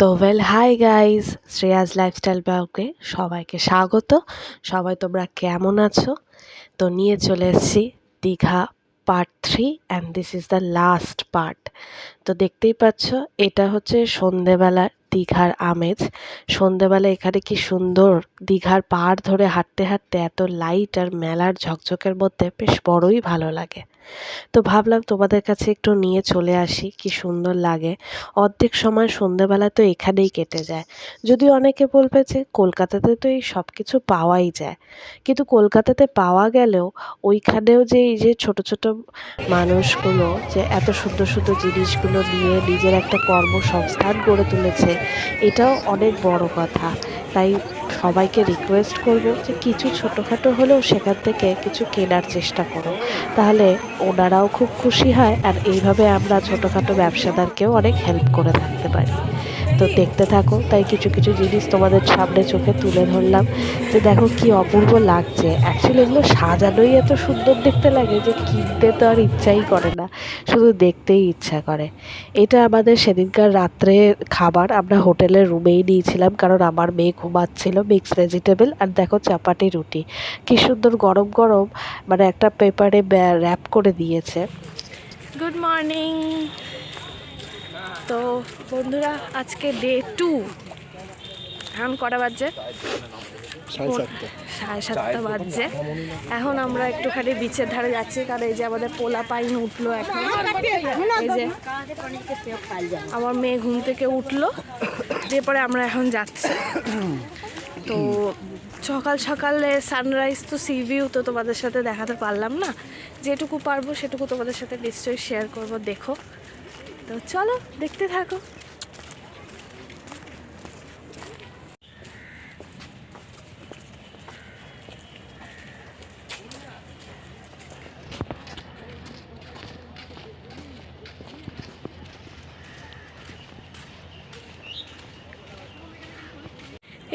তো hi guys, Shreyas lifestyle ব্লগে সবাইকে স্বাগত। সবাই তোমরা কেমন আছো? তো নিয়ে চলে এসেছি Digha part 3 and this is the last part. তো দেখতেই পাচ্ছ, এটা হচ্ছে সন্ধেবেলার দীঘার আমেজ। সন্ধেবেলা এখানে কি সুন্দর দীঘার পাড় ধরে হাঁটতে হাঁটতে এত লাইট আর মেলার ঝকঝকের মধ্যে বেশ বড়ই ভালো লাগে। তো ভাবলাম তোমাদের কাছে একটু নিয়ে চলে আসি, কি সুন্দর লাগে। অর্ধেক সময় সন্ধেবেলা তো এখানেই কেটে যায়। যদিও অনেকে বলবে যে কলকাতাতে তো এই সব কিছু পাওয়াই যায়, কিন্তু কলকাতাতে পাওয়া গেলেও ওইখানেও যে এই যে ছোট ছোট মানুষগুলো যে এত সুন্দর সুন্দর জিনিসগুলো নিয়ে নিজের একটা কর্মসংস্থান গড়ে তুলেছে, এটাও অনেক বড় কথা। তাই সবাইকে রিকোয়েস্ট করব যে কিছু ছোটোখাটো হলেও সেখান থেকে কিছু কেনার চেষ্টা করো, তাহলে ওনারাও খুব খুশি হয় আর এইভাবে আমরা ছোটোখাটো ব্যবসাদারকেও অনেক হেল্প করে থাকতে পারি। তো দেখতে থাকো, তাই কিছু কিছু জিনিস তোমাদের সামনে চোখে তুলে ধরলাম যে দেখো কি অপূর্ব লাগছে। অ্যাকচুয়ালি এগুলো সাজানোই এত সুন্দর দেখতে লাগে যে কিনতে তো আর ইচ্ছাই করে না, শুধু দেখতেই ইচ্ছা করে। এটা আমাদের সেদিনকার রাত্রে খাবার, আমরা হোটেলের রুমেই নিয়েছিলাম, কারণ আমার মেয়ে ঘুমাচ্ছিল। মিক্স ভেজিটেবল আর দেখো চাপাটি রুটি, কি সুন্দর গরম গরম, মানে একটা পেপারে র্যাপ করে দিয়েছে। Good morning. তো বন্ধুরা, আজকে ডে 2। এখন কটা বাজছে? 7:30 বাজছে। এখন আমরা একটুখানি বিচের ধারে যাচ্ছি, কারণ এই যে আমাদের পোলা পাইন উঠলো এখন। এই যে আমার মেয়ে ঘুম থেকে উঠলো, এরপরে আমরা এখন যাচ্ছি। তো সকাল সকালে সানরাইজ তো সি ভিউ তো তোমাদের সাথে দেখাতে পারলাম না, যেটুকু পারবো সেটুকু তোমাদের সাথে নিশ্চয়ই শেয়ার করব। দেখো, তো চলো দেখতে থাকো।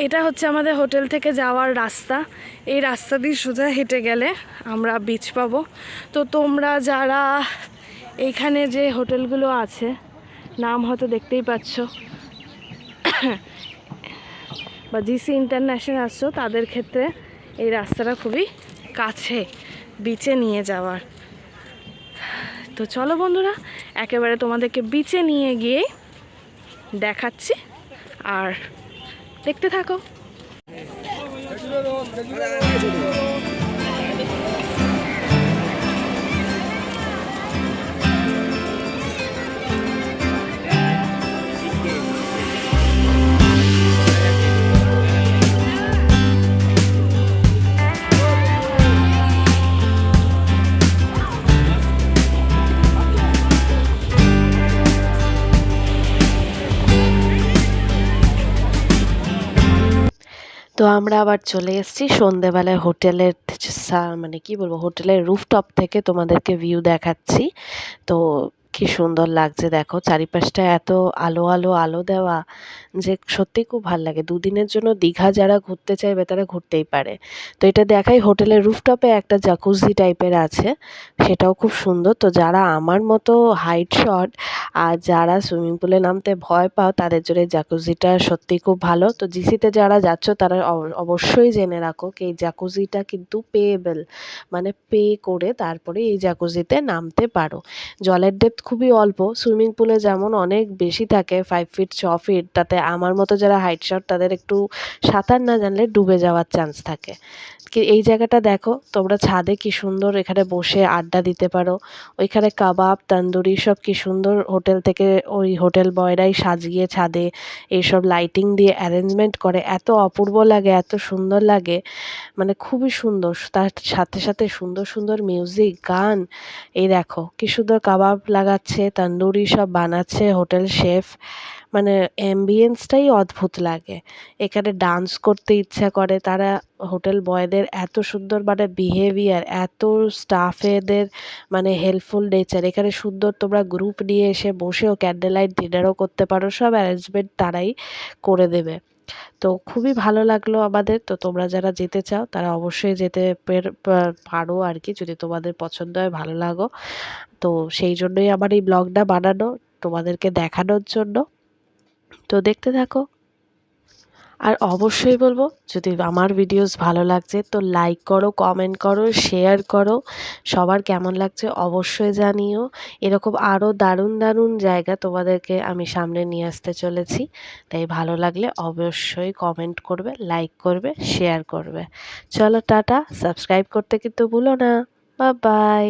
এটা হচ্ছে আমাদের হোটেল থেকে যাওয়ার রাস্তা। এই রাস্তা দিয়ে সোজা হেঁটে গেলে আমরা বিচ পাবো। তো তোমরা যারা এইখানে যে হোটেলগুলো আছে, নাম হয়তো দেখতেই পাচ্ছ, বা জিসি ইন্টারন্যাশনাল আসছো, তাদের ক্ষেত্রে এই রাস্তাটা খুবই কাছে বিচে নিয়ে যাওয়ার। তো চলো বন্ধুরা, একেবারে তোমাদেরকে বিচে নিয়ে গিয়ে দেখাচ্ছি, আর দেখতে থাকো। তো আমরা আবার চলে এসেছি সন্ধেবেলায় হোটেলের, মানে কি বলবো, হোটেলের রুফটপ থেকে তোমাদেরকে ভিউ দেখাচ্ছি। তো কি সুন্দর লাগছে দেখো, চারিপাশটা এত আলো আলো আলো দেওয়া যে সত্যি খুব ভালো লাগে। দুদিনের জন্য দীঘা যারা ঘুরতে চাইবে তারা ঘুরতেই পারে। তো এটা দেখাই, হোটেলের রুফটপে একটা জাকুজি টাইপের আছে, সেটাও খুব সুন্দর। তো যারা আমার মতো হাইট শট আর যারা সুইমিং পুলে নামতে ভয় পাও, তাদের জন্য এই জাকুজিটা সত্যি খুব ভালো। তো জিসিতে যারা যাচ্ছ তারা অবশ্যই জেনে রাখো কি এই জাকুজিটা কিন্তু পেয়েবেল, মানে পে করে তারপরে এই জাকুজিতে নামতে পারো। জলের ডেপথ খুবই অল্প, সুইমিং পুলে যেমন অনেক বেশি থাকে 5 ফিট 6 ফিট, তাতে আমার মতো যারা হাইট শট তাদের একটু সাঁতার না জানলে ডুবে যাওয়ার চান্স থাকে। এই জায়গাটা দেখো তোমরা, ছাদে কি সুন্দর এখানে বসে আড্ডা দিতে পারো। ওইখানে কাবাব তন্দুরি সব কি সুন্দর হোটেল থেকে ওই হোটেল বয়রাই সাজিয়ে ছাদে এইসব লাইটিং দিয়ে অ্যারেঞ্জমেন্ট করে, এত অপূর্ব লাগে, এত সুন্দর লাগে, মানে খুবই সুন্দর। তার সাথে সাথে সুন্দর সুন্দর মিউজিক, গান। এই দেখো কি সুন্দর কাবাব লাগাচ্ছে, তন্দুরি সব বানাচ্ছে হোটেল শেফ, মানে অ্যাম্বিয়েন্সটাই অদ্ভুত লাগে। এখানে ডান্স করতে ইচ্ছা করে। তারা হোটেল বয়দের এত সুন্দর মানে বিহেভিয়ার, এত স্টাফেদের মানে হেল্পফুল নেচার। এখানে সুন্দর তোমরা গ্রুপ নিয়ে এসে বসেও ক্যান্ডেল লাইট ডিনারও করতে পারো, সব অ্যারেঞ্জমেন্ট তারাই করে দেবে। তো খুবই ভালো লাগলো আমাদের। তো তোমরা যারা যেতে চাও তারা অবশ্যই যেতে পারো আর কি, যদি তোমাদের পছন্দ হয়, ভালো লাগো। তো সেই জন্যই আমার এই ব্লগটা বানানো, তোমাদেরকে দেখানোর জন্য। তো দেখতে থাকো। আর অবশ্যই বলবো, যদি আমার ভিডিওস ভালো লাগছে তো লাইক করো, কমেন্ট করো, শেয়ার করো। সবার কেমন লাগছে অবশ্যই জানিও। এরকম আরও দারুণ দারুণ জায়গা তোমাদেরকে আমি সামনে নিয়ে আসতে চলেছি। তাই ভালো লাগলে অবশ্যই কমেন্ট করবে, লাইক করবে, শেয়ার করবে। চলো টাটা, সাবস্ক্রাইব করতে কিন্তু ভুলো না। Bye bye.